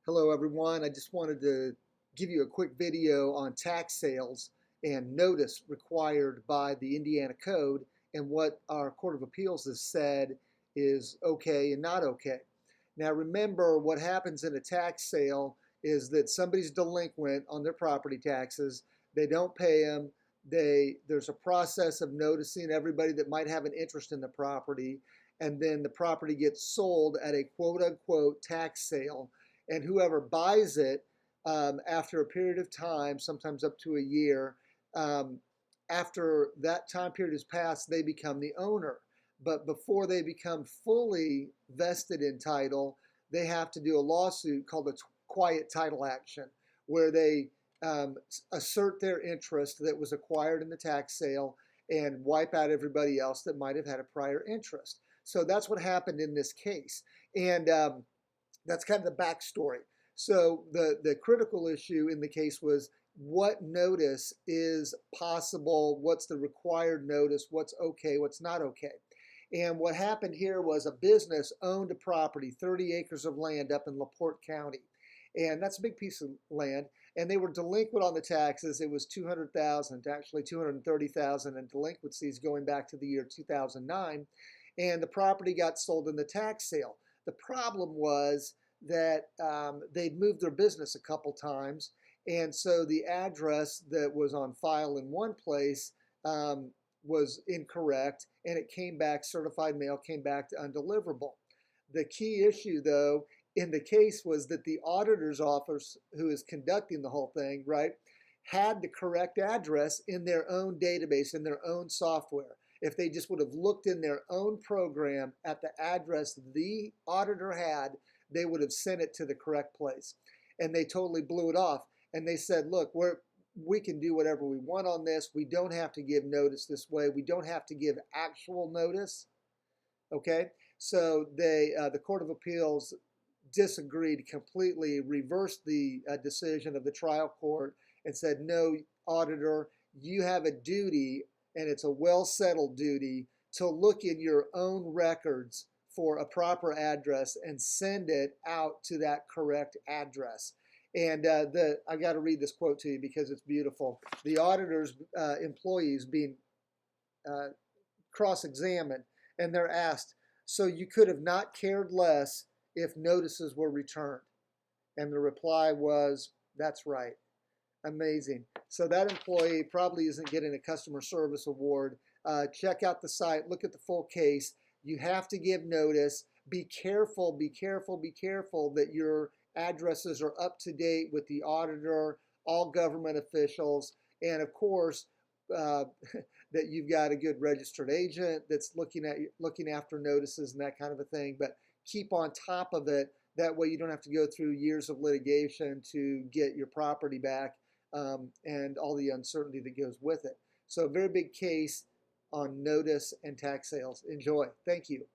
Hello everyone, I just wanted to give you a quick video on tax sales and notice required by the Indiana Code and what our Court of Appeals has said is okay and not okay. Now remember, what happens in a tax sale is that somebody's delinquent on their property taxes, they don't pay them, there's a process of noticing everybody that might have an interest in the property, and then the property gets sold at a quote-unquote tax sale, and whoever buys it after a period of time, sometimes up to a year, um, after that time period has passed, they become the owner. But before they become fully vested in title, they have to do a lawsuit called a quiet title action, where they assert their interest that was acquired in the tax sale and wipe out everybody else that might have had a prior interest. So that's what happened in this case. And that's kind of the backstory. So the critical issue in the case was what notice is possible, what's the required notice, what's okay, what's not okay. And what happened here was a business owned a property, 30 acres of land up in LaPorte County. And that's a big piece of land. And they were delinquent on the taxes. It was $200,000, actually $230,000 in delinquencies going back to the year 2009. And the property got sold in the tax sale. The problem was that they'd moved their business a couple times, and so the address that was on file in one place was incorrect, and it came back, certified mail came back to undeliverable. The key issue, though, in the case was that the auditor's office, who is conducting the whole thing, right, had the correct address in their own database, in their own software. If they just would have looked in their own program at the address the auditor had, they would have sent it to the correct place. And they totally blew it off. And they said, look, we can do whatever we want on this. We don't have to give notice this way. We don't have to give actual notice. Okay? So the Court of Appeals disagreed completely, reversed the decision of the trial court and said, no, auditor, you have a duty, and it's a well-settled duty, to look in your own records for a proper address and send it out to that correct address. And I got to read this quote to you because it's beautiful. The auditor's employees being cross-examined, and they're asked, so you could have not cared less if notices were returned? And the reply was, that's right. Amazing. So that employee probably isn't getting a customer service award. Check out the site, look at the full case. You have to give notice. Be careful, be careful, be careful that your addresses are up to date with the auditor, all government officials, and of course, that you've got a good registered agent that's looking after notices and that kind of a thing. But keep on top of it. That way you don't have to go through years of litigation to get your property back and all the uncertainty that goes with it. So a very big case on notice and tax sales. Enjoy. Thank you.